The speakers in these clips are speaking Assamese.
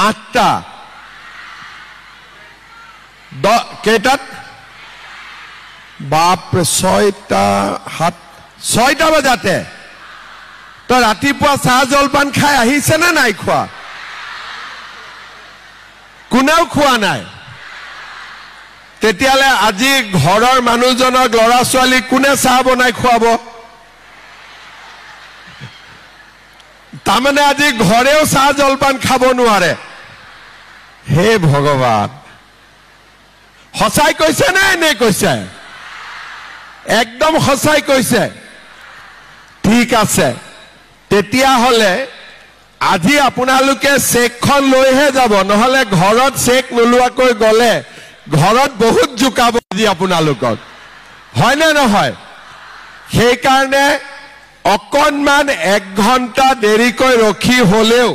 8টা কেইটাত বাপৰে 6টা বজাতে তো ৰাতিপুৱা চাহ জলপান খাই আহিছে নে নাই খোৱা কোনেও খোৱা নাই তেতিয়ালে আজি ঘৰৰ মানুহজনক লৰা ছোৱালী কোনে চাহ বনাই খুৱাব তামানে আজি ঘৰেও চাহ জলপান খাব নোৱাৰে হে ভগৱান সঁচাই কৈছে নে নে কৈছে একদম সঁচাই কৈছে ঠিক আছে তেতিয়া হলে আজি আপোনালোকে চেকখন লৈহে যাব নহলে ঘৰত চেক নলোৱাকৈ গলে ঘৰত বহুত জুকাব আজি আপোনালোকক হয় নে নহয় সেই কাৰণে অকনমান 1 ঘণ্টা দেৰিকৈ ৰখি হলেও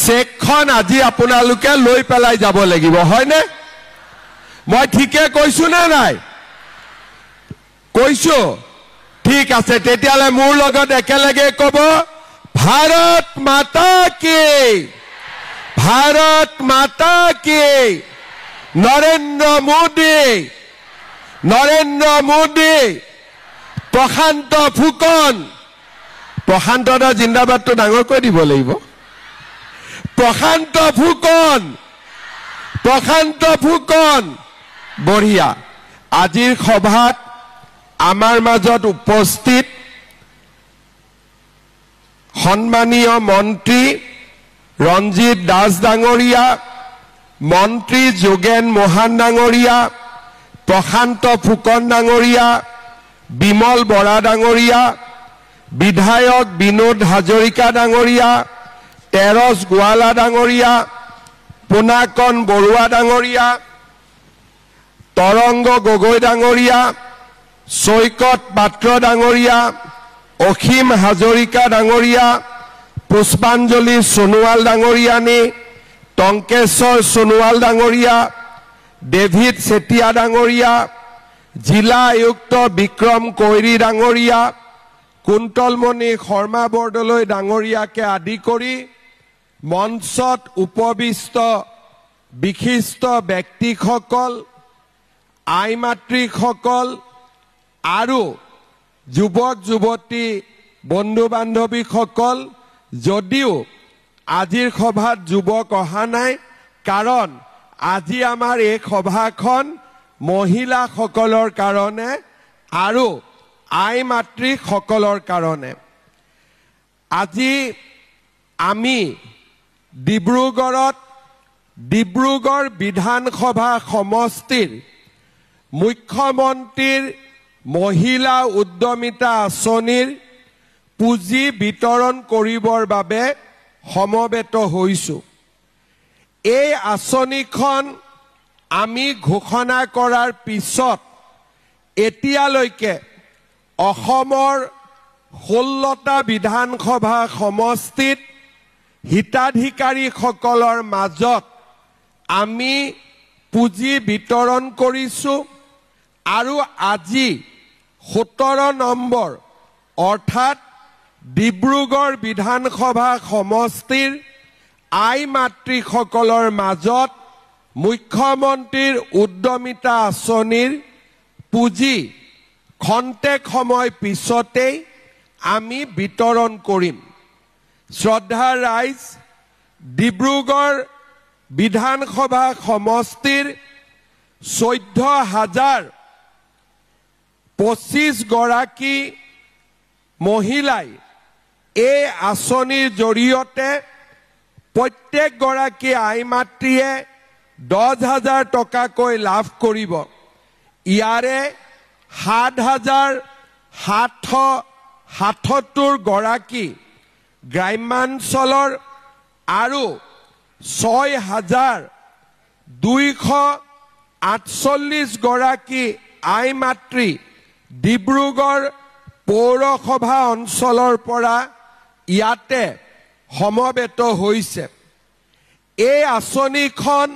চেকখন আজি আপোনালোকে লৈ পেলাই যাব লাগিব হয় নে মই ঠিকে কৈছো না নাই কৈছো ঠিক আছে তেতিয়ালে মোৰ লগত একেলগে কব ভাৰত মাতা কি নৰেন্দ্ৰ মোদী প্ৰশান্ত দা জিন্দাবাদটো ডাঙৰকৈ দিব লাগিব প্ৰশান্ত ফুকন বঢ়িয়া আজিৰ সভাত আমাৰ মাজত উপস্থিত সন্মানীয় মন্ত্ৰী ৰঞ্জিত দাস ডাঙৰীয়া মন্ত্ৰী যোগেন মোহন ডাঙৰীয়া প্ৰশান্ত ফুকন ডাঙৰীয়া বিমল বৰা ডাঙৰীয়া বিধায়ক বিনোদ হাজৰিকা ডাঙৰীয়া তেৰছ গোৱালা ডাঙৰীয়া পুনাকন বৰুৱা ডাঙৰীয়া তৰংগ গগৈ ডাঙৰীয়া সৈকত পাত্ৰ ডাঙৰীয়া অসীম হাজৰিকা ডাঙৰীয়া পুষ্পাঞ্জলি সোণোৱাল ডাঙৰীয়ানী টংকেশ্বৰ সোণোৱাল ডাঙৰীয়া ডেভিড চেতিয়া ডাঙৰীয়া জিলা আয়ুক্ত বিক্ৰম কৈৰী ডাঙৰীয়া কুন্তলমণি শৰ্মা বৰদলৈ ডাঙৰীয়াকে আদি কৰি মঞ্চত উপবিষ্ট বিশিষ্ট ব্যক্তিসকল আই মাতৃসকল আৰু যুৱক যুৱতী বন্ধু বান্ধৱীসকল যদিও আজিৰ সভাত যুৱক অহা নাই কাৰণ আজি আমাৰ এই সভাখন মহিলাসকলৰ কাৰণে আৰু আই মাতৃসকলৰ কাৰণে আজি আমি ডিব্ৰুগড় বিধানসভা সমষ্টিৰ মুখ্যমন্ত্ৰীৰ মহিলা উদ্যমিতা আঁচনিৰ পুঁজি বিতৰণ কৰিবৰ বাবে সমবেত হৈছো এই আঁচনিখন আমি ঘোষণা কৰাৰ পিছত এতিয়ালৈকে অসমৰ 16টা বিধানসভা সমষ্টিত হিতাধিকাৰীসকলৰ মাজত আমি পুঁজি বিতৰণ কৰিছো আৰু আজি 17 নম্বৰ অৰ্থাৎ ডিব্ৰুগড় বিধানসভা সমষ্টিৰ আই মাতৃসকলৰ মাজত মুখ্যমন্ত্ৰীৰ উদ্যমিতা আঁচনিৰ পুঁজি খন্তেক সময় পিছতেই আমি বিতৰণ কৰিম শ্ৰদ্ধাৰ ৰাইজ ডিব্ৰুগড় বিধানসভা সমষ্টিৰ 14,025 গৰাকী মহিলাই এই আঁচনিৰ জৰিয়তে প্ৰত্যেক গৰাকী আই মাতৃয়ে 10,000 টকাকৈ লাভ কৰিব ইয়াৰে 7,777 গৰাকী গ্ৰাম্যাঞ্চলৰ আৰু 6,248 গৰাকী আই মাতৃ ডিব্ৰুগড় পৌৰসভা অঞ্চলৰ পৰা ইয়াতে সমবেত হৈছে এই আঁচনিখন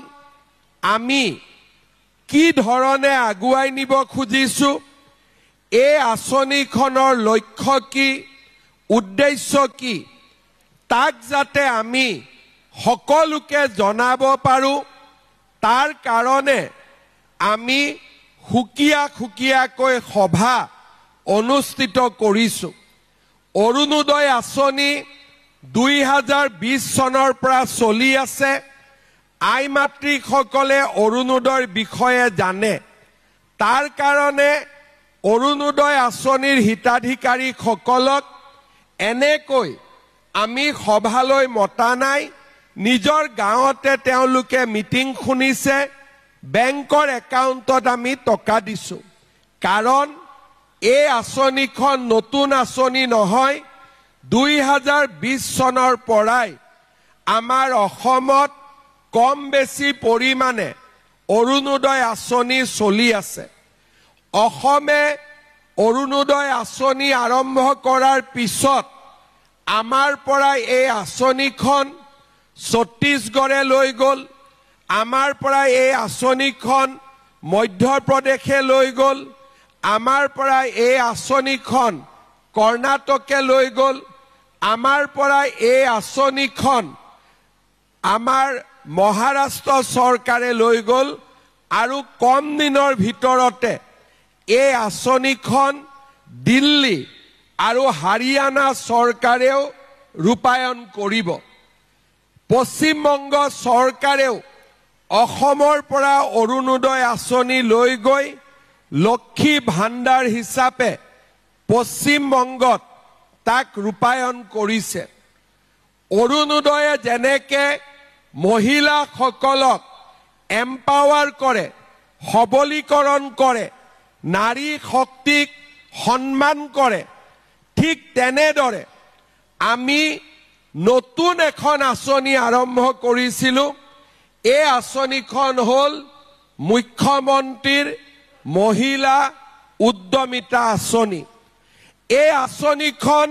আমি কি ধৰণে আগুৱাই নিব খুজিছো এই আঁচনিখনৰ লক্ষ্য কি উদ্দেশ্য কি তাক যাতে আমি সকলোকে জনাব পাৰোঁ তাৰ কাৰণে আমি সুকীয়াকৈ সভা অনুষ্ঠিত কৰিছোঁ। অৰুণোদয় আঁচনি 2020 চনৰ পৰা চলি আছে। আই মাতৃসকলে অৰুণোদয়ৰ বিষয়ে জানে, তাৰ কাৰণে অৰুণোদয় আঁচনিৰ হিতাধিকাৰীসকলক এনেকৈ আমি সভালৈ মতা নাই। নিজৰ গাঁৱতে তেওঁলোকে মিটিং শুনিছে, বেংকৰ একাউণ্টত আমি টকা দিছোঁ। কাৰণ এই আঁচনিখন নতুন আঁচনি নহয়। 2020 চনৰ পৰাই আমাৰ অসমত কম বেছি পৰিমাণে অৰুণোদয় আঁচনি চলি আছে। অসমে অৰুণোদয় আঁচনি আৰম্ভ কৰাৰ পিছত আমাৰ পৰা এই আঁচনিখন ছত্তীশগড়ে লৈ গ'ল, আমাৰ পৰা এই আঁচনিখন মধ্যপ্ৰদেশে লৈ গ'ল, আমাৰ পৰা এই আঁচনিখন কৰ্ণাটকে লৈ গ'ল, আমাৰ পৰা এই আঁচনিখন আমাৰ মহাৰাষ্ট্ৰ চৰকাৰে লৈ গ'ল, আৰু কম দিনৰ ভিতৰতে এই আঁচনিখন দিল্লী আৰু হাৰিয়ানা চৰকাৰেও ৰূপায়ণ কৰিব। পশ্চিমবংগ চৰকাৰেও অসমৰ পৰা অৰুণোদয় আঁচনি লৈ গৈ লক্ষী ভাণ্ডাৰ হিচাপে পশ্চিমবংগত তাক ৰূপায়ণ কৰিছে। অৰুণোদয়ে যেনেকে মহিলাসকলক এম্পাৱাৰ কৰে, সবলীকৰণ কৰে, নাৰী শক্তিক সন্মান কৰে, ঠিক তেনেদৰে আমি নতুন এখন আঁচনি আৰম্ভ কৰিছিলোঁ। এই আঁচনিখন হ'ল মুখ্যমন্ত্ৰীৰ মহিলা উদ্যমিতা আঁচনি। এই আঁচনিখন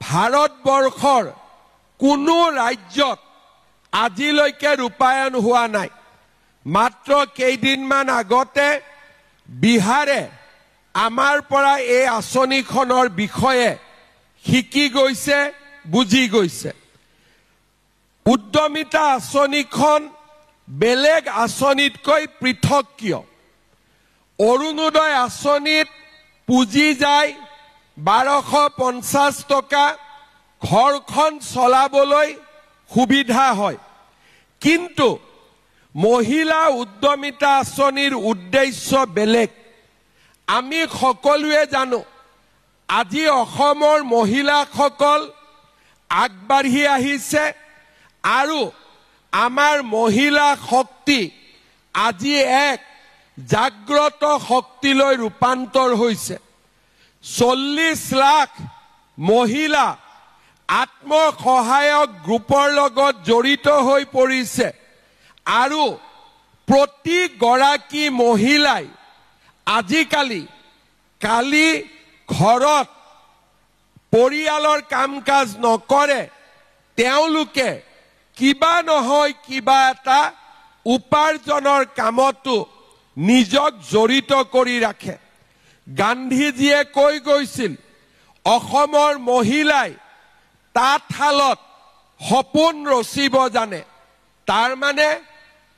ভাৰতবৰ্ষৰ কোনো ৰাজ্যত আজিলৈকে ৰূপায়ণ হোৱা নাই। মাত্ৰ কেইদিনমান আগতে বিহাৰে আমাৰ পৰা এই আঁচনিখনৰ বিষয়ে শিকি গৈছে, বুজি গৈছে। উদ্যমিতা আঁচনিখন বেলেগ আঁচনিতকৈ পৃথক কিয়? অৰুণোদয় আঁচনিত পুঁজি যায় 1250 টকা, ঘৰখন চলাবলৈ সুবিধা হয়। কিন্তু মহিলা উদ্যমিতা আঁচনিৰ উদ্দেশ্য বেলেগ। আমি সকলোৱে জানো, আজি অসমৰ মহিলাসকল আগবাঢ়ি আহিছে, আৰু আমাৰ মহিলা শক্তি আজি এক জাগ্ৰত শক্তিলৈ ৰূপান্তৰ হৈছে। 40 লাখ মহিলা আত্মসহায়ক গ্ৰুপৰ লগত জড়িত হৈ পৰিছে, আৰু প্ৰতিগৰাকী মহিলাই আজিকালি কালি ঘৰত পৰিয়ালৰ কাম কাজ নকৰে, তেওঁলোকে কিবা নহয় কিবা এটা উপাৰ্জনৰ কামতো নিজক জড়িত কৰি ৰাখে। গান্ধীজীয়ে কৈ গৈছিল, অসমৰ মহিলাই তাঁতশালত সপোন ৰচিব জানে। তাৰ মানে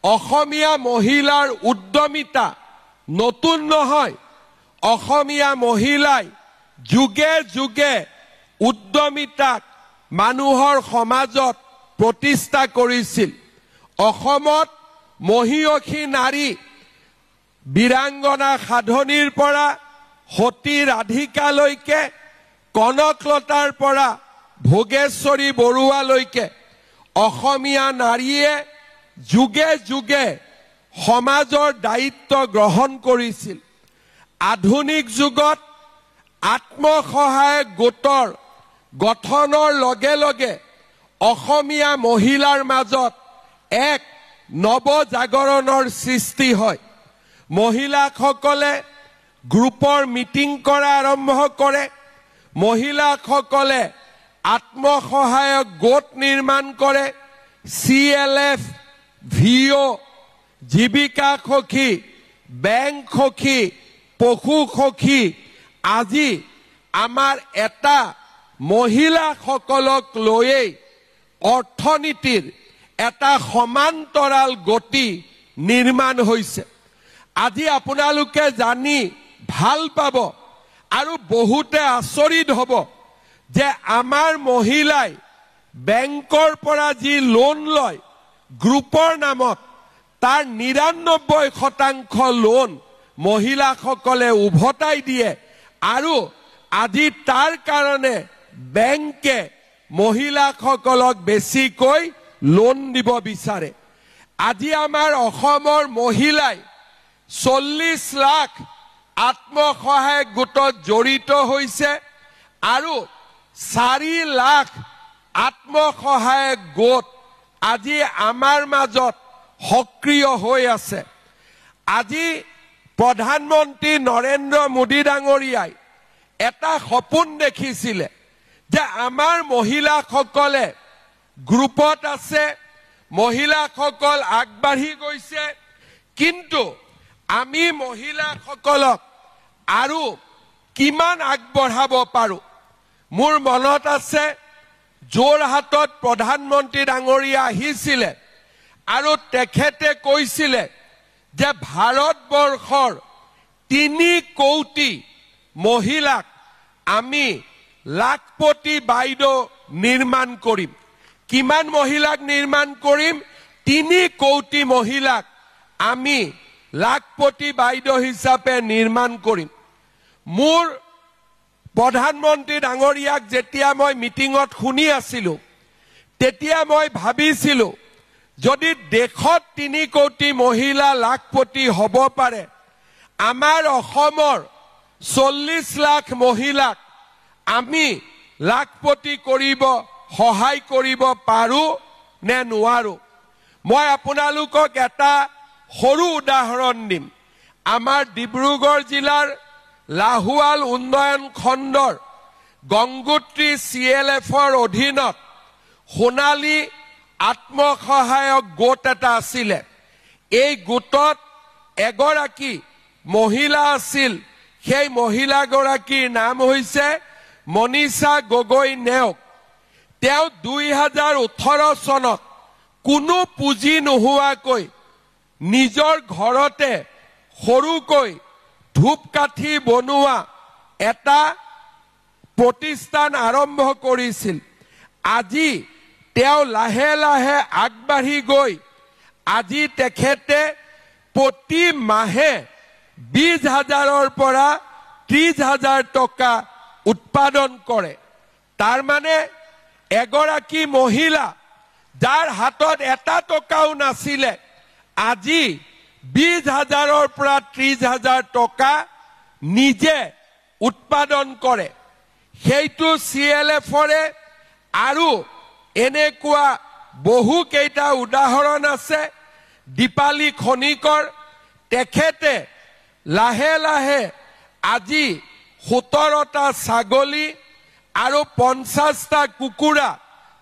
অসমীয়া মহিলাৰ উদ্যমিতা নতুন নহয়। অসমীয়া মহিলাই যুগে যুগে উদ্যমিতাক মানুহৰ সমাজত প্ৰতিষ্ঠা কৰিছিল। অসমত মহিয়সী নাৰী বীৰাংগনা সাধনীৰ পৰা সতী ৰাধিকালৈকে, কনকলতাৰ পৰা ভোগেশ্বৰী বৰুৱালৈকে অসমীয়া নাৰীয়ে যুগে যুগে সমাজৰ দায়িত্ব গ্ৰহণ কৰিছিল। আধুনিক যুগত আত্মসহায়ক গোটৰ গঠনৰ লগে লগে অসমীয়া মহিলাৰ মাজত এক নৱজাগৰণৰ সৃষ্টি হয়। মহিলাসকলে গ্ৰুপৰ মিটিং কৰা আৰম্ভ কৰে। মহিলাসকলে আত্মসহায়ক গোট নিৰ্মাণ কৰে। CLF, VO, জীৱিকা সখী, বেংক সখী, পশু সখী, আজি আমাৰ এটা মহিলাসকলক লৈয়ে অৰ্থনীতিৰ এটা সমান্তৰাল গতি নিৰ্মাণ হৈছে। আজি আপোনালোকে জানি ভাল পাব আৰু বহুতে আচৰিত হ'ব যে আমাৰ মহিলাই বেংকৰ পৰা যি লোন লয় গ্ৰুপৰ নামত, তাৰ ৯৯% লোন মহিলাসকলে উভতাই দিয়ে আৰু আজি তাৰ কাৰণে বেংকে মহিলাসকলক বেছিকৈ লোন দিব বিচাৰে। আজি আমাৰ অসমৰ মহিলাই ৪০ লাখ আত্মসহায়ক গোটত জড়িত হৈছে আৰু ৪ লাখ আত্মসহায়ক গোট আজি আমাৰ মাজত সক্ৰিয় হৈ আছে। আজি প্ৰধানমন্ত্ৰী নৰেন্দ্ৰ মোদী ডাঙৰীয়াই এটা সপোন দেখিছিলে যে আমাৰ মহিলাসকলে গ্ৰুপত আছে, মহিলাসকল আগবাঢ়ি গৈছে, কিন্তু আমি মহিলাসকলক আৰু কিমান আগবঢ়াব পাৰোঁ। মোৰ মনত আছে যোৰহাটত প্ৰধানমন্ত্ৰী ডাঙৰীয়া আহিছিলে আৰু তেখেতে কৈছিলে যে ভাৰতবৰ্ষৰ ৩ কোটি মহিলাক আমি লাখপতি বাইদেউ নিৰ্মাণ কৰিম। কিমান মহিলাক নিৰ্মাণ কৰিম? ৩ কোটি মহিলাক আমি লাখপতি বাইদেউ হিচাপে নিৰ্মাণ কৰিম। মোৰ প্ৰধানমন্ত্ৰী ডাঙৰীয়াক যেতিয়া মই মিটিঙত শুনি আছিলোঁ তেতিয়া মই ভাবিছিলোঁ যদি দেশত ৩ কোটি মহিলা লাখপতি হ'ব পাৰে, আমাৰ অসমৰ ৪০ লাখ মহিলাক আমি লাখপতি কৰিব সহায় কৰিব পাৰোঁ নে নোৱাৰোঁ। মই আপোনালোকক এটা সৰু উদাহৰণ দিম। আমাৰ ডিব্ৰুগড় জিলাৰ লাহোৱাল উন্নয়ন খণ্ডৰ গংগোত্ৰী CLFৰ অধীনত সোণালী আত্মসহায়ক গোট এটা আছিলে। এই গোটত এগৰাকী মহিলা আছিল। সেই মহিলাগৰাকীৰ নাম হৈছে মনীষা গগৈ নেওগ। তেওঁ ২০১৮ চনত কোনো পুঁজি নোহোৱাকৈ নিজৰ ঘৰতে সৰুকৈ ধূপকাঠি বনোৱা এটা প্ৰতিষ্ঠান আৰম্ভ কৰিছিল। আজি তেওঁ লাহে লাহে আগবাঢ়ি গৈ আজি তেখেতে প্ৰতি মাহে ২০,০০০ৰ পৰা ৩০,০০০ টকা উৎপাদন কৰে। তাৰ মানে এগৰাকী মহিলা যাৰ হাতত এটা টকাও নাছিলে আজি ২০,০০০ৰ পৰা ৩০,০০০ টকা নিজে উৎপাদন কৰে। সেইটো CLFৰে আৰু এনেকুৱা বহু কেইটা উদাহৰণ আছে। দীপালী খনিকৰ তেখেতে লাহে লাহে আজি ১৭টা ছাগলী আৰু ৫০টা কুকুৰা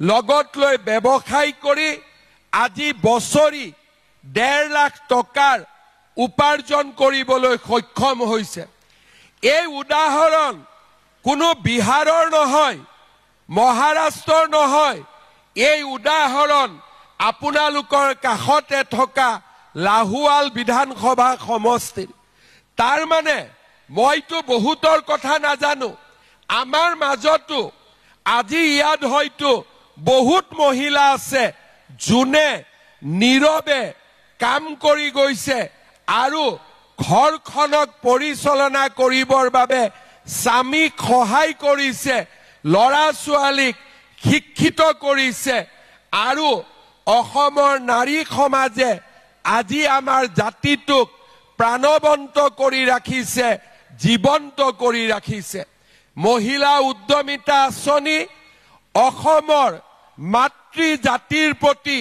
লগত লৈ ব্যৱসায় কৰি আজি বছৰি ১.৫ লাখ টকাৰ উপাৰ্জন কৰিবলৈ সক্ষম হৈছে। এই উদাহৰণ কোনো বিহাৰৰ নহয়, মহাৰাষ্ট্ৰৰ নহয়, এই উদাহৰণ আপোনালোকৰ কাষতে থকা লাহোৱাল বিধানসভা সমষ্টিৰ। তাৰ মানে মইতো বহুতৰ কথা নাজানো, আমাৰ মাজতো আজি ইয়াত হয়তো বহুত মহিলা আছে যোনে নীৰৱে কাম কৰি গৈছে আৰু ঘৰখনক পৰিচালনা কৰিবৰ বাবে স্বামীক সহায় কৰিছে, ল'ৰা ছোৱালীক শিক্ষিত কৰিছে আৰু অসমৰ নাৰী সমাজে আজি আমাৰ জাতিটোক প্ৰাণৱন্ত কৰি ৰাখিছে, জীৱন্ত কৰি ৰাখিছে। মহিলা উদ্যমিতা আঁচনি অসমৰ মাতৃ জাতিৰ প্ৰতি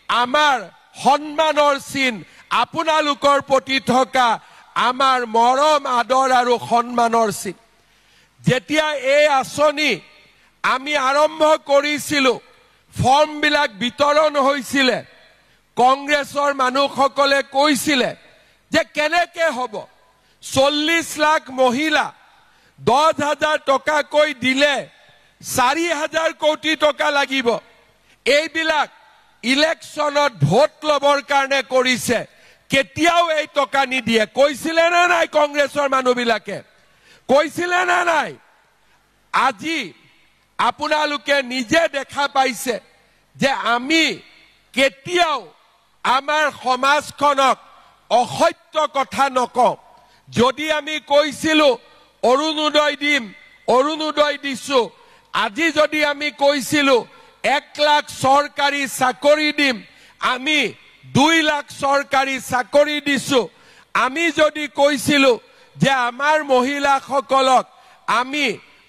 আমাৰ সন্মানৰ চিন, আপোনালোকৰ প্ৰতি থকা আমাৰ মৰম আদৰ আৰু সন্মানৰ চিন। যেতিয়া এই আঁচনি আমি আৰম্ভ কৰিছিলোঁ, ফৰ্মবিলাক বিতৰণ হৈছিলে, কংগ্ৰেছৰ মানুহসকলে কৈছিলে যে কেনেকে হ'ব, ৪০ লাখ মহিলা ১০,০০০ টকাকৈ দিলে ৪,০০০ কোটি টকা লাগিব। এইবিলাক ইলেকশ্যনত ভোট লবৰ কাৰণে কৰিছে কেতিয়াও এই টকা নিদিয়ে কৈছিলে না নাই কংগ্ৰেছৰ মানুহবিলাকে কৈছিলে না নাই আজি আপোনালোকে নিজে দেখা পাইছে যে আমি কেতিয়াও আমাৰ সমাজখনক অসত্য কথা নকওঁ যদি আমি কৈছিলো অৰুণোদয় দিম অৰুণোদয় দিছো আজি যদি আমি কৈছিলো 1 লাখ চৰকাৰী চাকৰি দিম আমি 2 লাখ চৰকাৰী চাকৰি দিছো আমি যদি কৈছিলো যে আমাৰ মহিলাসকলক আমি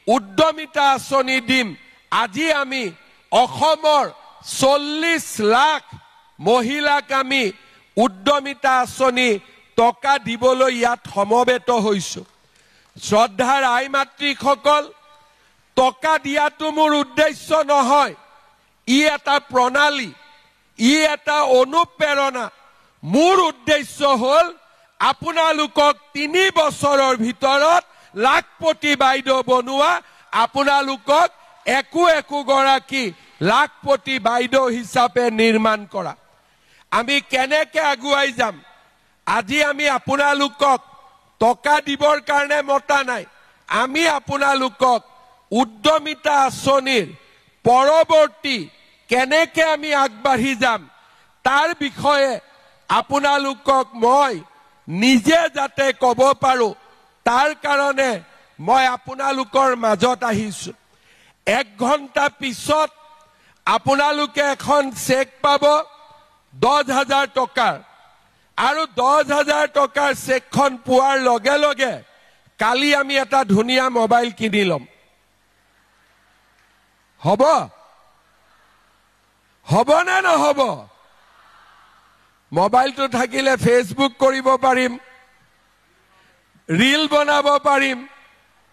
উদ্যমিতা আঁচনি দিম আজি আমি অসমৰ 40 লাখ মহিলাক আমি উদ্যমিতা আঁচনি টকা দিবলৈ ইয়াত সমবেত হৈছো শ্ৰদ্ধাৰ আই মাতৃসকল টকা দিয়াটো মোৰ উদ্দেশ্য নহয় ই এটা প্ৰণালী ই এটা অনুপ্ৰেৰণা মোৰ উদ্দেশ্য হল আপোনালোকক 3 বছৰৰ ভিতৰত লাখপতি বাইদেউ বনোৱা আপোনালোকক একো গৰাকী লাখপতি বাইদেউ হিচাপে নিৰ্মাণ কৰা আমি কেনেকৈ আগুৱাই যাম আজি আমি আপোনালোকক টকা দিবৰ কাৰণে মতা নাই আমি আপোনালোকক উদ্যমিতা আঁচনিৰ পৰৱৰ্তী কেনেকৈ আমি আগবাঢ়ি যাম তাৰ বিষয়ে আপোনালোকক মই নিজে যাতে ক'ব পাৰো তাৰ কাৰণে মই আপোনালোকৰ মাজত আহিছো 1 ঘণ্টা পিছত আপোনালোকে এখন চেক পাব 10,000 টকাৰ আৰু 10,000 টকাৰ চেকখন পোৱাৰ লগে লগে কালি আমি এটা ধুনীয়া মোবাইল কিনি লম হ'ব না নহব মোবাইলটো থাকিলে ফেসবুক কৰিব পাৰিম ৰীল বনাব পাৰিম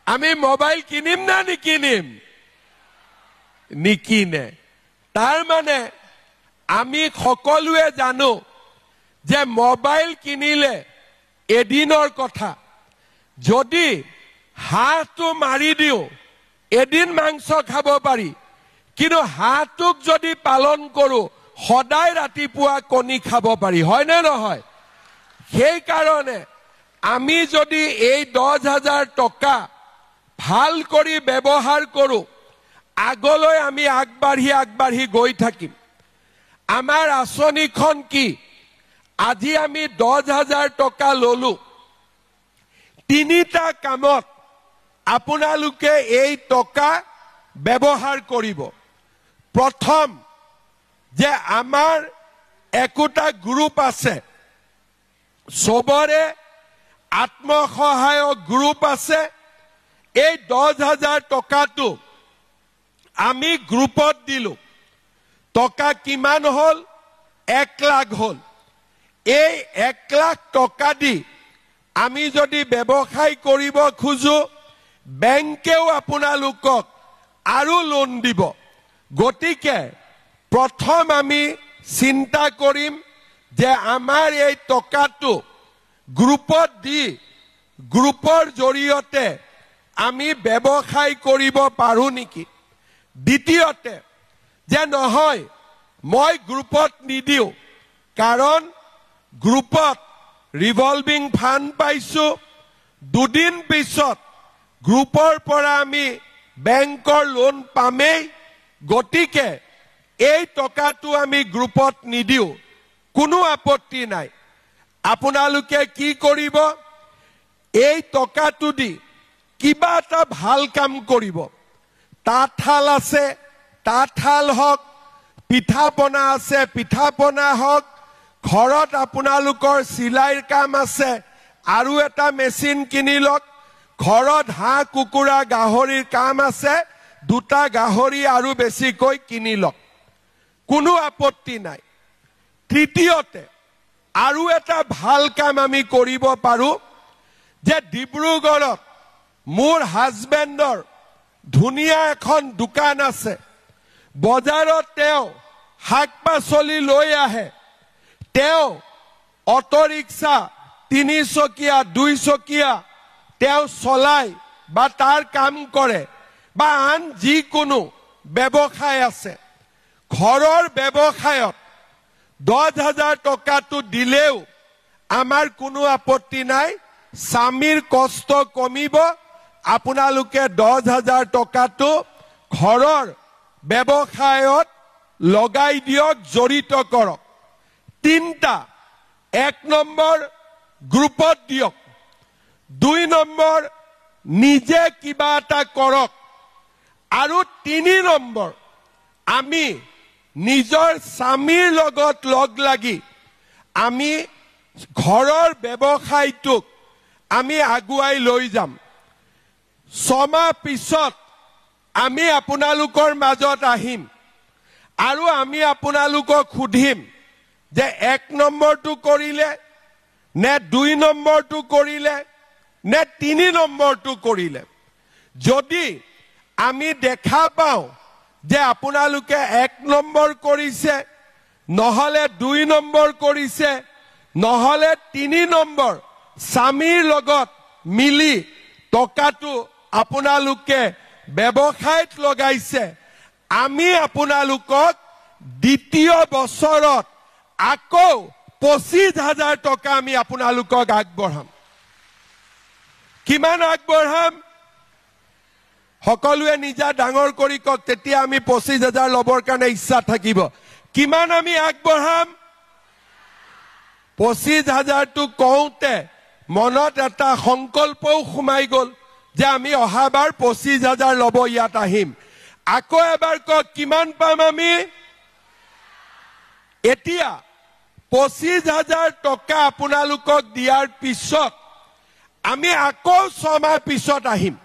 আমি মোবাইল কিনিম না নিকিনিম নিকিনে তাৰ মানে আমি সকলোৱে জানো যে মোবাইল কিনিলে এদিনৰ কথা যদি হাঁহটো মাৰি দিও এদিন মাংস খাব পাৰি কিন্তু হাঁহটোক যদি পালন কৰো সদায় ৰাতিপুৱা কণী খাব পাৰি হয় না নহয় সেই কাৰণে আমি যদি এই 10,000 টকা ভাল কৰি ব্যৱহাৰ কৰো আগলৈ আমি আগবাঢ়ি গৈ থাকিম আমাৰ আঁচনিখন কি আজি আমি 10,000 টকা ললো 3টা কামত আপোনালোকে এই টকা ব্যৱহাৰ কৰিব প্ৰথম যে আমাৰ একোটা গ্ৰুপ আছে সবৰে আত্মসহায়ক গ্ৰুপ আছে এই 10,000 টকাটো আমি গ্ৰুপত দিলো টকা কিমান হল 1 লাখ হল এই 1 লাখ টকা দি আমি যদি ব্যৱসায় কৰিব খুজো বেংকেও আপোনালোকক আৰু লোন দিব গতিকে প্ৰথম আমি চিন্তা কৰিম যে আমাৰ এই টকাটো গ্ৰুপত দি গ্ৰুপৰ জৰিয়তে আমি ব্যৱসায় কৰিব পাৰো নেকি দ্বিতীয়তে যে নহয় মই গ্ৰুপত নিদিও কাৰণ গ্ৰুপত ৰিভলভিং ফান্ড পাইছো 2 দিন পিছত গ্ৰুপৰ পৰা আমি বেংকৰ লোন পামেই গতিকে এই টকাটো আমি গ্ৰুপত নিদিও কোনো আপত্তি নাই আপোনালোকে কি কৰিব এই টকাটো দি কিবা এটা ভাল কাম কৰিব তাঁতশাল আছে তাঁতশাল হওক পিঠাপনা আছে পিঠাপনা হওক ঘৰত আপোনালোকৰ চিলাইৰ কাম আছে আৰু এটা মেচিন কিনি লওক ঘৰত হাঁহ কুকুৰা গাহৰিৰ কাম আছে 2টা গাহৰি আৰু বেছিকৈ কিনি লওক কোনো আপত্তি নাই তৃতীয়তে আৰু এটা ভাল কাম আমি কৰিব পাৰো যে ডিব্ৰুগড়ত মোৰ হাজবেণ্ডৰ ধুনীয়া এখন দোকান আছে বজাৰত তেওঁ শাক-পাচলি লৈ আহে তেওঁ অটো ৰিক্সা 3 চকীয়া 2 চকীয়া তেওঁ চলাই বা তাৰ কাম কৰে বা আন যিকোনো ব্যৱসায় আছে ঘৰৰ ব্যৱসায়ত 10,000 টকাটো দিলেও আমাৰ কোনো আপত্তি নাই স্বামীৰ কষ্ট কমিব আপোনালোকে 10,000 টকাটো ঘৰৰ ব্যৱসায়ত লগাই দিয়ক জড়িত কৰক 3টা 1 নম্বৰ গ্ৰুপত দিয়ক 2 নম্বৰ নিজে কিবা এটা কৰক আৰু 3 নম্বৰ আমি নিজৰ স্বামীৰ লগত লগ লাগি আমি ঘৰৰ ব্যৱসায়টোক আমি আগুৱাই লৈ যাম 6 মাহ পিছত আমি আপোনালোকৰ মাজত আহিম আৰু আমি আপোনালোকক খুদিম যে 1 নম্বৰটো কৰিলে নে 2 নম্বৰটো কৰিলে নে 3 নম্বৰটো কৰিলে যদি আমি দেখা পাওঁ যে আপোনালোকে 1 নম্বৰ কৰিছে নহলে 2 নম্বৰ কৰিছে নহলে 3 নম্বৰ স্বামীৰ লগত মিলি টকাটো আপোনালোকে ব্যৱসায়ত লগাইছে আমি আপোনালোকক দ্বিতীয় বছৰত আকৌ 25,000 টকা আমি আপোনালোকক আগবঢ়াম কিমান আগবঢ়াম সকলোৱে নিজা ডাঙৰ কৰি কক তেতিয়া আমি 25,000 লবৰ কাৰণে ইচ্ছা থাকিব কিমান আমি আগবঢ়াম 25,000 টো কওঁতে মনত এটা সংকল্পও সোমাই গল যে আমি অহাবাৰ 25,000 লব ইয়াত আহিম আকৌ এবাৰ কক কিমান পাম আমি এতিয়া 25,000 টকা আপোনালোকক দিয়াৰ পিছত আমি আকৌ 6 মাহ পিছত আহিম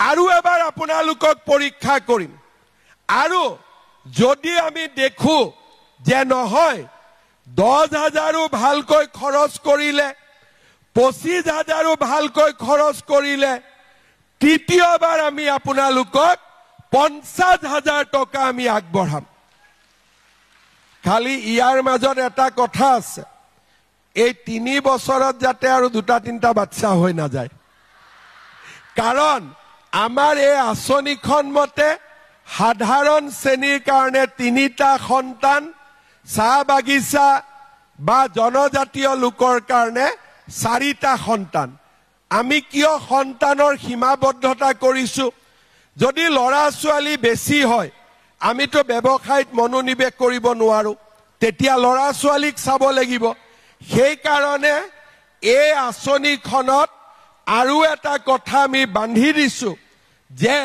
আৰু এবাৰ আপোনালোকক পৰীক্ষা কৰিম আৰু যদি আমি দেখো যে নহয় 10,000 ভালকৈ খৰচ কৰিলে 25,000 ভালকৈ খৰচ কৰিলে তৃতীয়বাৰ আমি আপোনালোকক 50,000 টকা আমি আগবঢ়াম খালি ইয়াৰ মাজত এটা কথা আছে এই 3 বছৰত যাতে আৰু 2-3টা বাচ্চা হৈ না যায় কাৰণ আমাৰ এই আঁচনিখন মতে সাধাৰণ শ্ৰেণীৰ কাৰণে 3টা সন্তান চাহ বাগিচা বা জনজাতীয় লোকৰ কাৰণে 4টা সন্তান আমি কিয় সন্তানৰ সীমাবদ্ধতা কৰিছো যদি লৰা ছোৱালী বেছি হয় আমিতো ব্যৱসায়ত মনোনিৱেশ কৰিব নোৱাৰো তেতিয়া লৰা ছোৱালীক চাব লাগিব সেই কাৰণে এই আঁচনিখনত আৰু এটা কথা আমি বান্ধি দিছো যে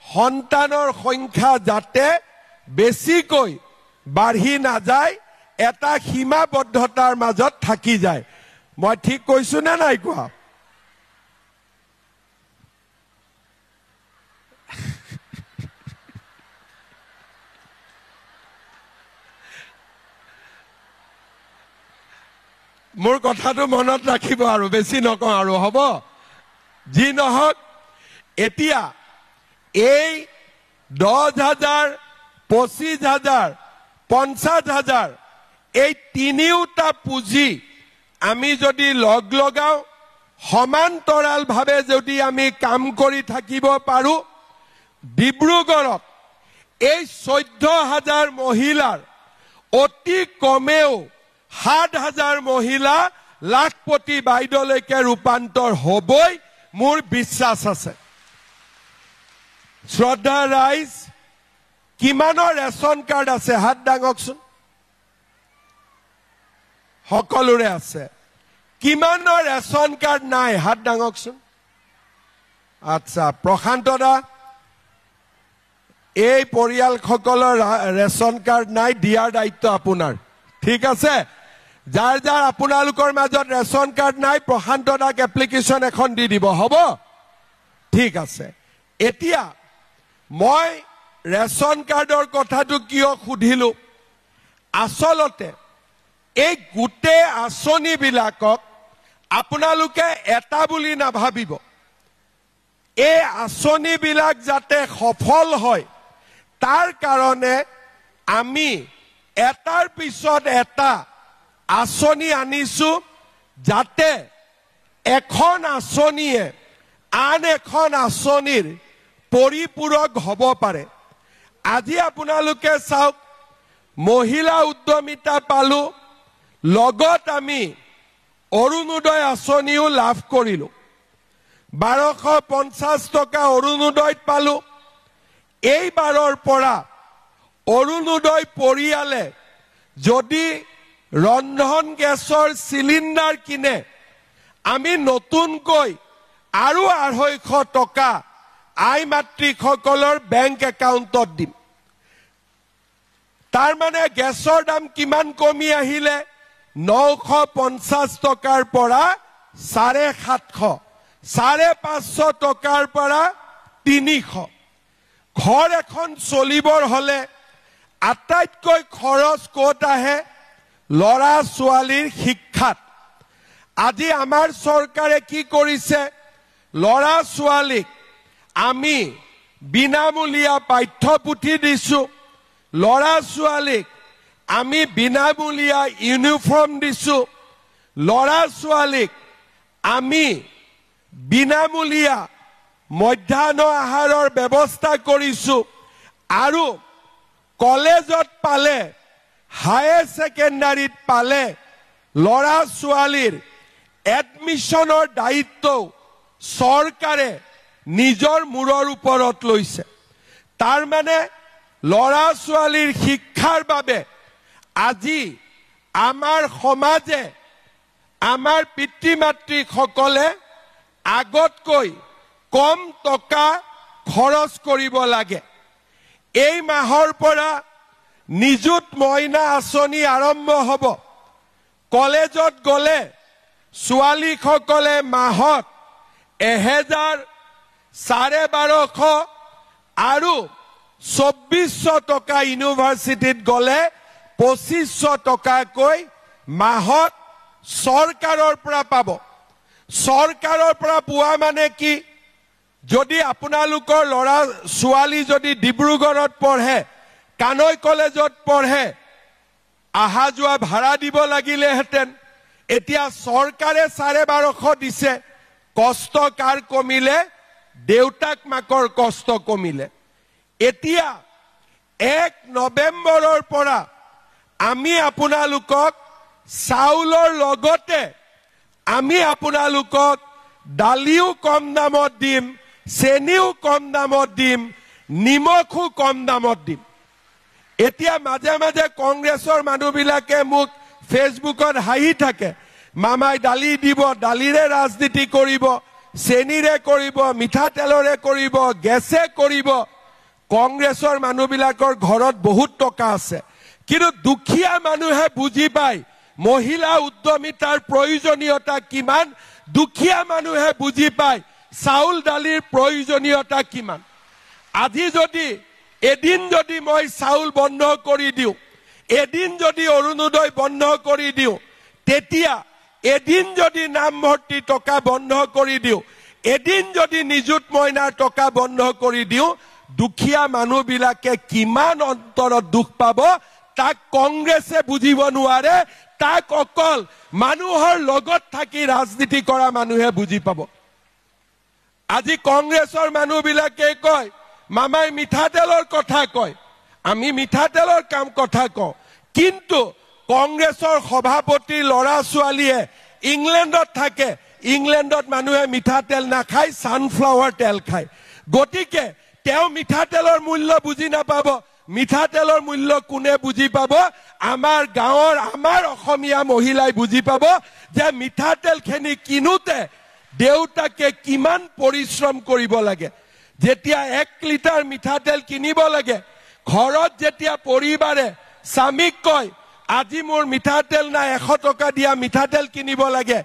সন্তানৰ সংখ্যা যাতে বেছিকৈ বাঢ়ি না যায় এটা সীমাবদ্ধতাৰ মাজত থাকি যায় মই ঠিক কৈছো না নাই কোৱা মোৰ কথাটো মনত ৰাখিব আৰু বেছি নকওঁ আৰু হ'ব যি নহক এতিয়া এই 10,000 25,000 50,000 এই 3টা পুঁজি আমি যদি লগ লগাও সমান্তৰাল ভাৱে যদি আমি কাম কৰি থাকিব পাৰো ডিব্ৰুগড়ত এই 14,000 মহিলাৰ অতি কমেও 7,000 মহিলা লাখপতি বাইদলৈকে ৰূপান্তৰ হ'বই মোৰ বিশ্বাস আছে শ্ৰদ্ধা ৰাইজ কিমানৰ ৰেচন কাৰ্ড আছে হাত দাঙকচোন সকলোৰে আছে কিমানৰ ৰেচন কাৰ্ড নাই হাত দাঙকচোন আচ্ছা প্ৰশান্ত দা এই পৰিয়ালসকলৰ ৰেচন কাৰ্ড নাই দিয়াৰ দায়িত্ব আপোনাৰ ঠিক আছে যাৰ যাৰ আপোনালোকৰ মাজত ৰেচন কাৰ্ড নাই প্ৰশান্ত দাক এপ্লিকেশ্যন এখন দি দিব হ'ব ঠিক আছে এতিয়া মই ৰেচন কাৰ্ডৰ কথাটো কিয় সুধিলো আসলতে এই গোটেই আঁচনিবিলাকক আপোনালোকে এটা বুলি নাভাবিব এই আঁচনিবিলাক যাতে সফল হয় তাৰ কাৰণে আমি এটাৰ পিছত এটা আঁচনি আনিছো যাতে এখন আঁচনিয়ে আন এখন আঁচনিৰ পৰিপূৰক হ'ব পাৰে আজি আপোনালোকে চাওক মহিলা উদ্যমিতা পালো, লগত আমি অৰুণোদয় আঁচনিও লাভ কৰিলো। 1250 টকা অৰুণোদয়ত পালো। এইবাৰৰ পৰা অৰুণোদয় পৰিয়ালে যদি ৰন্ধন গেছৰ চিলিণ্ডাৰ কিনে, আমি নতুনকৈ আৰু 250 টকা আই মাতৃসকলৰ বেংক একাউণ্টত দিম। তাৰ মানে গেছৰ দাম কিমান কমি আহিলে? 950 টকাৰ পৰা 750, 550 টকাৰ পৰা 300। ঘৰ এখন চলিবৰ হলে আটাইতকৈ খৰচ ক'ত আহে? ল'ৰা ছোৱালীৰ শিক্ষাত। আজি আমাৰ চৰকাৰে কি কৰিছে? ল'ৰা ছোৱালীক আমি বিনামূলীয়া পাঠ্যপুথি দিছো, ল'ৰা ছোৱালীক আমি বিনামূলীয়া ইউনিফৰ্ম দিছো, ল'ৰা ছোৱালীক আমি বিনামূলীয়া মধ্যাহ্ন আহাৰৰ ব্যৱস্থা কৰিছো। আৰু কলেজত পালে, হায়াৰ ছেকেণ্ডাৰীত পালে ল'ৰা ছোৱালীৰ এডমিশ্যনৰ দায়িত্ব চৰকাৰে নিজৰ মূৰৰ ওপৰত লৈছে। তাৰ মানে ল'ৰা ছোৱালীৰ শিক্ষাৰ বাবে আজি আমাৰ সমাজে, আমাৰ পিতৃ মাতৃসকলে আগতকৈ কম টকা খৰচ কৰিব লাগে। এই মাহৰ পৰা নিযুত মইনা আঁচনি আৰম্ভ হ'ব। কলেজত গ'লে ছোৱালীসকলে মাহত 1000, 1250 আৰু 2400 টকা, ইউনিভাৰ্চিটিত গ'লে 2500 টকাকৈ মাহত চৰকাৰৰ পৰা পাব। চৰকাৰৰ পৰা পোৱা মানে কি? যদি আপোনালোকৰ ল'ৰা ছোৱালী যদি ডিব্ৰুগড়ত পঢ়ে, কানৈ কলেজত পঢ়ে, আহা যোৱা ভাড়া দিব লাগিলেহেঁতেন। এতিয়া চৰকাৰে 1250 দিছে। কষ্ট কাৰ কমিলে? দেউতাক মাকৰ কষ্ট কমিলে। এতিয়া 1 নৱেম্বৰৰ পৰা আমি আপোনালোকক চাউলৰ লগতে আমি আপোনালোকক দালিও কম দামত দিম, চেনিও কম দামত দিম, নিমখো কম দামত দিম। এতিয়া মাজে মাজে কংগ্ৰেছৰ মানুহবিলাকে মোক ফেচবুকত হাঁহি থাকে, মামাই দালি দিব, দালিৰে ৰাজনীতি কৰিব, চেনিৰে কৰিব, মিঠাতেলৰে কৰিব, গেছে কৰিব। কংগ্ৰেছৰ মানুহবিলাকৰ ঘৰত বহুত টকা আছে, কিন্তু দুখীয়া মানুহে বুজি পায় মহিলা উদ্যমিতাৰ প্ৰয়োজনীয়তা কিমান। দুখীয়া মানুহে বুজি পায় চাউল দালিৰ প্ৰয়োজনীয়তা কিমান। আজি যদি এদিন যদি মই চাউল বন্ধ কৰি দিওঁ, এদিন যদি অৰুণোদয় বন্ধ কৰি দিওঁ, তেতিয়া এদিন যদি নামভৰ্তি টকা বন্ধ কৰি দিওঁ, এদিন যদি নিযুত মইনাৰ টকা বন্ধ কৰি দিওঁ, দুখীয়া মানুহবিলাকে কিমান অন্তৰত দুখ পাব তাক কংগ্ৰেছে বুজিব নোৱাৰে। তাক অকল মানুহৰ লগত থাকি ৰাজনীতি কৰা মানুহে বুজি পাব। আজি কংগ্ৰেছৰ মানুহবিলাকে কয় মামাই মিঠাতেলৰ কথা কয়, আমি মিঠাতেলৰ কাম কথা কওঁ, কিন্তু কংগ্ৰেছৰ সভাপতিৰ ল'ৰা ছোৱালীয়ে ইংলেণ্ডত থাকে, ইংলেণ্ডত মানুহে মিঠাতেল নাখায়, ছানফ্লাৱাৰ তেল খায়। গতিকে তেওঁ মিঠাতেলৰ মূল্য বুজি নাপাব। মিঠাতেলৰ মূল্য কোনে বুজি পাব? আমাৰ গাঁৱৰ, আমাৰ অসমীয়া মহিলাই বুজি পাব যে মিঠাতেলখিনি কিনোতে দেউতাকে কিমান পৰিশ্ৰম কৰিব লাগে। যেতিয়া 1 লিটাৰ মিঠাতেল কিনিব লাগে, ঘৰত যেতিয়া পৰিবাৰে স্বামীক কয় আজি মোৰ মিঠাতেল নাই, 100 টকা দিয়া মিঠাতেল কিনিব লাগে,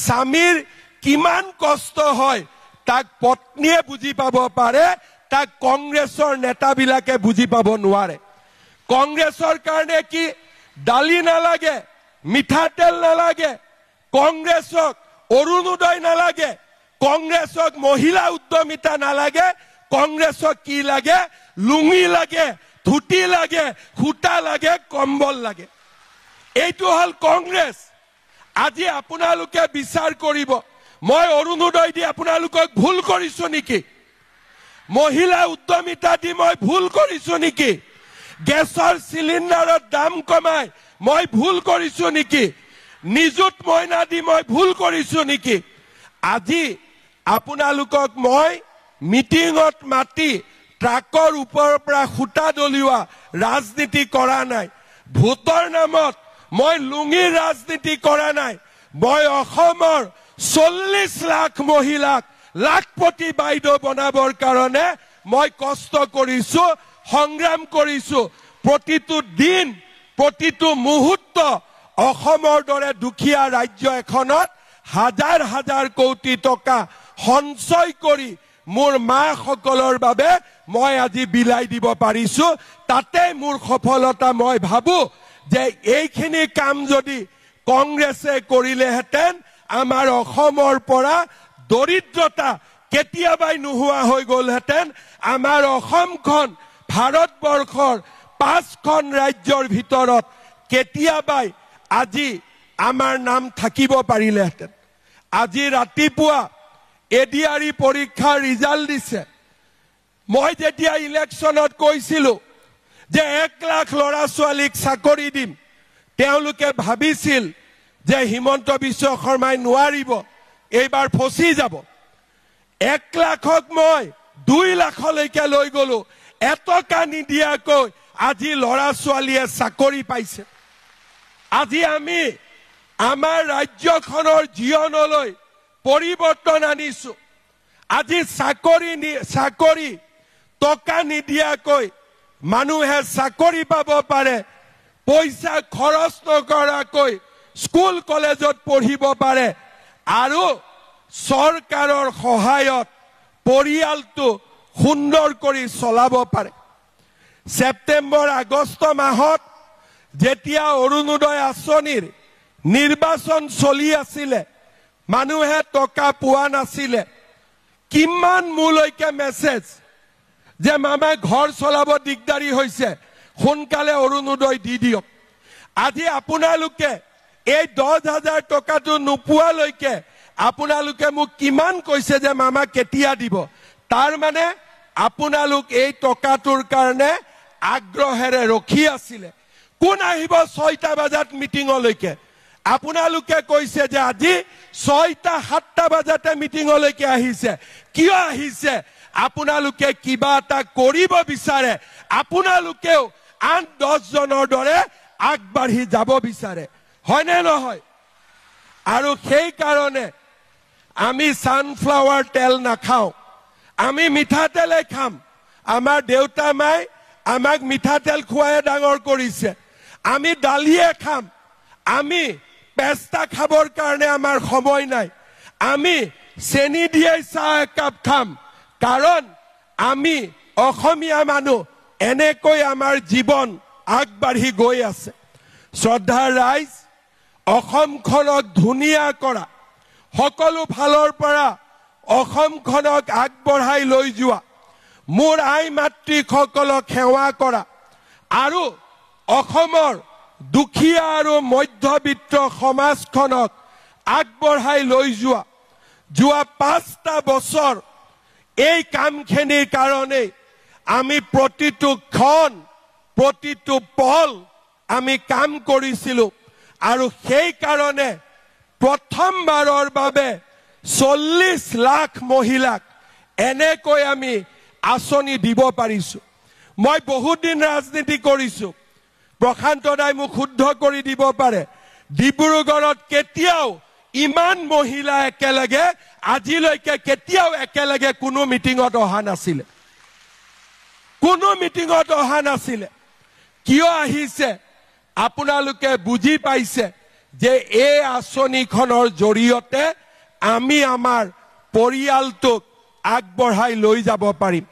স্বামীৰ কিমান কষ্ট হয় তাক পত্নীয়ে বুজি পাব পাৰে, তাক কংগ্ৰেছৰ নেতাবিলাকে বুজি পাব নোৱাৰে। কংগ্ৰেছৰ কাৰণে কি দালি নালাগে, মিঠাতেল নালাগে, কংগ্ৰেছক অৰুণোদয় নালাগে, কংগ্ৰেছক মহিলা উদ্যমিতা নালাগে, কংগ্ৰেছক কি লাগে? লুঙি লাগে, ধুতি লাগে, সূতা লাগে, কম্বল লাগে। এইটো হল কংগ্ৰেছ। আজি আপোনালোকে বিচাৰ কৰিব, মই অৰুণোদয় দি আপোনালোকক ভুল কৰিছো নেকি? মহিলা উদ্যমিতা দি মই ভুল কৰিছো নেকি? গেছৰ চিলিণ্ডাৰৰ দাম কমাই মই ভুল কৰিছো নেকি? নিযুত মইনা দি মই ভুল কৰিছো নেকি? আজি আপোনালোকক মই মিটিঙত মাতি ট্ৰাকৰ ওপৰৰ পৰা খুটা দলিওৱা ৰাজনীতি কৰা নাই। ভোটৰ নামত মই লুঙিৰ ৰাজনীতি কৰা নাই। মই অসমৰ 40 লাখ মহিলাক লাখপতি বাইদেউ বনাবৰ কাৰণে মই কষ্ট কৰিছো, সংগ্ৰাম কৰিছো। প্ৰতিটো দিন, প্ৰতিটো মুহূৰ্ত অসমৰ দৰে দুখীয়া ৰাজ্য এখনত হাজাৰ হাজাৰ কোটি টকা সঞ্চয় কৰি মোৰ মাসকলৰ বাবে মই আজি বিলাই দিব পাৰিছো। তাতে মোৰ সফলতা। মই ভাবো যে এইখিনি কাম যদি কংগ্ৰেছে কৰিলেহেঁতেন আমাৰ অসমৰ পৰা দৰিদ্ৰতা কেতিয়াবাই নোহোৱা হৈ গ'লহেঁতেন। আমাৰ অসমখন ভাৰতবৰ্ষৰ 5খন ৰাজ্যৰ ভিতৰত কেতিয়াবাই আজি আমাৰ নাম থাকিব পাৰিলেহেঁতেন। আজি ৰাতিপুৱা এডিআৰই পৰীক্ষাৰ ৰিজাল্ট দিছে। মই যেতিয়া ইলেকশ্যনত কৈছিলো যে 1 লাখ ল'ৰা ছোৱালীক চাকৰি দিম, তেওঁলোকে ভাবিছিল যে হিমন্ত বিশ্ব শৰ্মাই নোৱাৰিব, এইবাৰ ফচি যাব। 1 লাখক মই 2 লাখলৈকে লৈ গলো। এটকা নিদিয়াকৈ আজি ল'ৰা ছোৱালীয়ে চাকৰি পাইছে। আজি আমি আমাৰ ৰাজ্যখনৰ জীৱনলৈ পৰিৱৰ্তন আনিছো। আজি চাকৰি টকা নিদিয়াকৈ মানুহে চাকৰি পাব পাৰে, পইচা খৰচ নকৰাকৈ স্কুল কলেজত পঢ়িব পাৰে আৰু চৰকাৰৰ সহায়ত পৰিয়ালটো সুন্দৰ কৰি চলাব পাৰে। ছেপ্টেম্বৰ আগষ্ট মাহত যেতিয়া অৰুণোদয় আঁচনিৰ নিৰ্বাচন চলি আছিলে, মানুহে টকা পোৱা নাছিলে। কিমান মোলৈকে মেছেজ যে মামা ঘৰ চলাব দিগদাৰী হৈছে, সোনকালে অৰুণোদয় দি দিয়ক। আজি আপোনালোকে এই 10,000 টকাটো নোপোৱালৈকে আপোনালোকে মোক কিমান কৈছে যে মামা কেতিয়া দিব। তাৰ মানে আপোনালোক এই টকাটোৰ কাৰণে আগ্ৰহেৰে ৰখি আছিলে। কোন আহিব 6টা বজাত মিটিঙলৈকে? আপোনালোকে কৈছে যে আজি 6টা 7টা বজাতে মিটিঙলৈকে আহিছে। কিয় আহিছে? আপোনালোকে কিবা এটা কৰিব বিচাৰে। আপোনালোকেও 8-10 জনৰ দৰে আগবাঢ়ি যাব বিচাৰে, হয়নে নহয়? আৰু সেই কাৰণে আমি সানফ্লাৱাৰ তেল নাখাওঁ, আমি মিঠাতেলে খাম। আমাৰ দেউতা মাই আমাক মিঠাতেল খুৱাই ডাঙৰ কৰিছে। আমি দালিয়ে খাম। আমি পেস্তা খাবৰ কাৰণে আমাৰ সময় নাই। আমি চেনি দিয়ে চাহ একাপ খাম, কাৰণ আমি অসমীয়া মানুহ। এনেকৈ আমাৰ জীৱন আগবাঢ়ি গৈ আছে। শ্ৰদ্ধাৰ ৰাইজ, অসমখনক ধুনীয়া কৰা, সকলো ফালৰ পৰা অসমখনক আগবঢ়াই লৈ যোৱা, মোৰ আই মাতৃসকলক সেৱা কৰা আৰু অসমৰ দুখীয়া আৰু মধ্যবিত্ত সমাজখনক আগবঢ়াই লৈ যোৱা 5টা বছৰ এই কামখিনিৰ কাৰণে আমি প্ৰতিটো ক্ষণ, প্ৰতিটো পল আমি কাম কৰিছিলো। আৰু সেই কাৰণে প্ৰথমবাৰৰ বাবে 40 লাখ মহিলাক এনেকৈ আমি আঁচনি দিব পাৰিছো। মই বহুত দিন ৰাজনীতি কৰিছো। প্ৰশান্ত দাই মোক শুদ্ধ কৰি দিব পাৰে। ডিব্ৰুগড়ত কেতিয়াও ইমান মহিলা একেলগে আজিলৈকে কেতিয়াও একেলগে কোনো মিটিঙত অহা নাছিলে। কোনো মিটিঙত অহা নাছিলে। কিয় আহিছে? আপোনালোকে বুজি পাইছে যে এই আঁচনিখনৰ জৰিয়তে আমি আমাৰ পৰিয়ালটোক আগবঢ়াই লৈ যাব পাৰিম।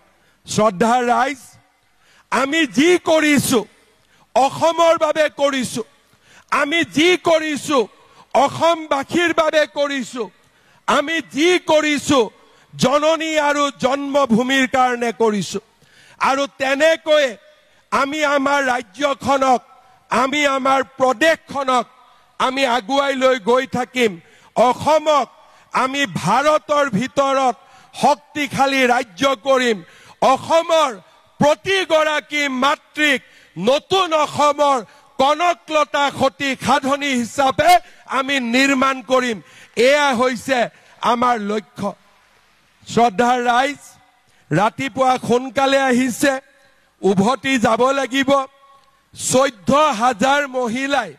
শ্ৰদ্ধাৰ ৰাইজ, আমি যি কৰিছো অসমৰ বাবে কৰিছো। আমি যি কৰিছো অসমবাসীৰ বাবে কৰিছো। আমি যি কৰিছো জননী আৰু জন্মভূমিৰ কাৰণে কৰিছো। আৰু তেনেকৈ আমি আমাৰ ৰাজ্যখনক, আমি আমাৰ প্ৰদেশখনক আমি আগুৱাই লৈ গৈ থাকিম। অসমক আমি ভাৰতৰ ভিতৰত শক্তিশালী ৰাজ্য কৰিম। অসমৰ প্ৰতিগৰাকী মাতৃক নতুন অসমৰ কনকলতা সতী সাধনী হিচাপে আমি নিৰ্মাণ কৰিম। এয়া হৈছে আমাৰ লক্ষ্য। শ্ৰদ্ধাৰ ৰাইজ, ৰাতিপুৱা সোনকালে আহিছে, উভতি যাব লাগিব। 14,000 মহিলাই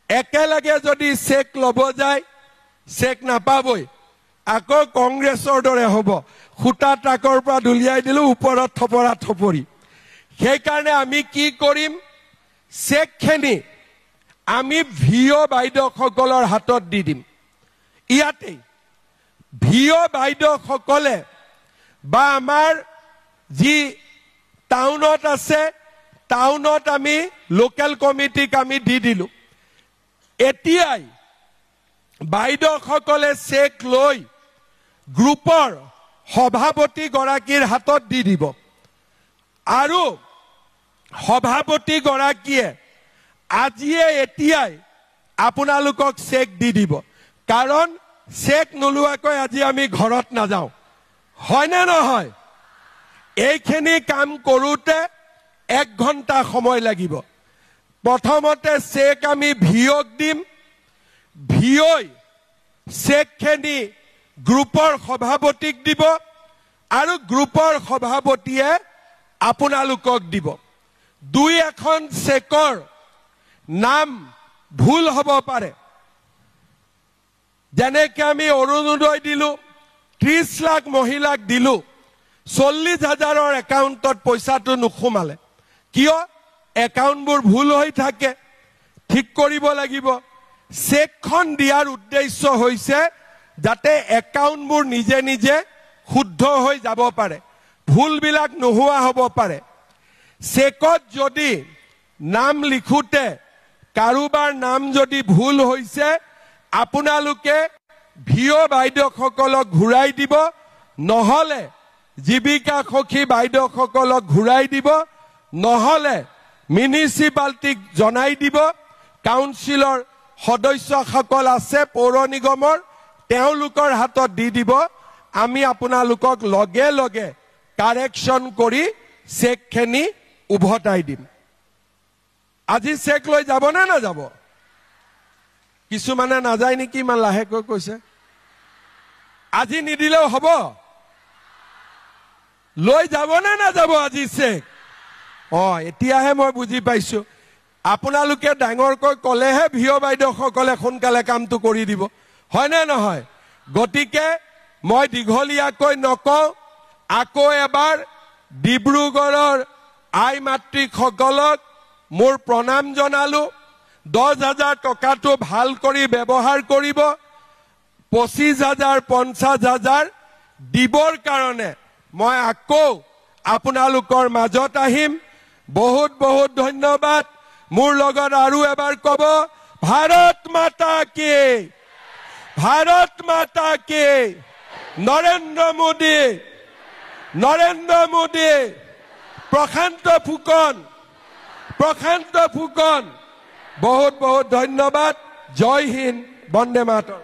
একেলগে যদি চেক ল'ব যায়, চেক নাপাবই, আকৌ কংগ্ৰেছৰ দৰে হ'ব। খুটা ট্ৰাকৰ পৰা দলিয়াই দিলো, ওপৰত থপৰা থপৰি। সেইকাৰণে আমি কি কৰিম, চেকখিনি আমি ভিঅ বাইদেউসকলৰ হাতত দি দিম। ইয়াতেই ভিঅ বাইদেউসকলে বা আমাৰ যি টাউনত আছে, টাউনত আমি লোকেল কমিটিক আমি দি দিলো। এতিয়াই বাইদেউসকলে চেক লৈ গ্ৰুপৰ সভাপতি গৰাকীৰ হাতত দি দিব আৰু সভাপতি গৰাকীয়ে আজিয়ে এতিয়াই আপোনালোকক চেক দি দিব। কাৰণ চেক নোলোৱাকৈ আজি আমি ঘৰত নাযাওঁ, হয়নে নহয়? এইখিনি কাম কৰোঁতে 1 ঘণ্টা সময় লাগিব। প্ৰথমতে চেক আমি ভিঅক দিম, ভিঅই চেকখিনি গ্ৰুপৰ সভাপতিক দিব আৰু গ্ৰুপৰ সভাপতিয়ে আপোনালোকক দিব। 2-এখন চেকৰ নাম ভুল হ'ব পাৰে। যেনেকে আমি অৰুণোদয় দিলো, 30 লাখ মহিলাক দিলো, 40,000ৰ একাউণ্টত পইচাটো নোসোমালে। কিয়? একাউণ্টবোৰ ভুল হৈ থাকে, ঠিক কৰিব লাগিব। চেকখন দিয়াৰ উদ্দেশ্য হৈছে যাতে একাউণ্টবোৰ নিজে নিজে শুদ্ধ হৈ যাব পাৰে, ভুলবিলাক নোহোৱা হ'ব পাৰে। চেকত যদি নাম লিখোতে কাৰোবাৰ নাম যদি ভুল হৈছে, আপোনালোকে ভিঅ বাইদেউসকলক ঘূৰাই দিব, নহলে জীৱিকা সখী বাইদেউসকলক ঘূৰাই দিব, নহলে মিউনিচিপালিটিক জনাই দিব। কাউন্সিলৰ সদস্যসকল আছে পৌৰ নিগমৰ, তেওঁলোকৰ হাতত দি দিব। আমি আপোনালোকক লগে লগে কাৰেকশ্যন কৰি চেকখিনি উভতাই দিম। আজি চেক লৈ যাব নে নাযাব? কিছুমানে নাযায় নেকি, ইমান লাহেকৈ কৈছে। আজি নিদিলেও হ'ব? লৈ যাব নে নাযাব আজি চেক? এতিয়াহে মই বুজি পাইছো। আপোনালোকে ডাঙৰকৈ ক'লেহে ভিঅ বাইদেউসকলে সোনকালে কামটো কৰি দিব, হয়নে নহয়? গতিকে মই দীঘলীয়াকৈ নকওঁ, আকৌ এবাৰ ডিব্ৰুগড়ৰ আই মাতৃসকলক মোৰ প্ৰণাম জনালো। 10,000 টকাটো ভাল কৰি ব্যৱহাৰ কৰিব। 25,000 50,000 দিবৰ কাৰণে মই আকৌ আপোনালোকৰ মাজত আহিম। বহুত বহুত ধন্যবাদ। মোৰ লগত আৰু এবাৰ ক'ব, ভাৰত মাতা কি, ভাৰত মাতা কি, নৰেন্দ্ৰ মোদী, নৰেন্দ্ৰ মোদী, প্ৰশান্ত ফুকন, প্ৰশান্ত ফুকন। বহুত বহুত ধন্যবাদ। জয় হিন্দ, বন্দে মাতৰম।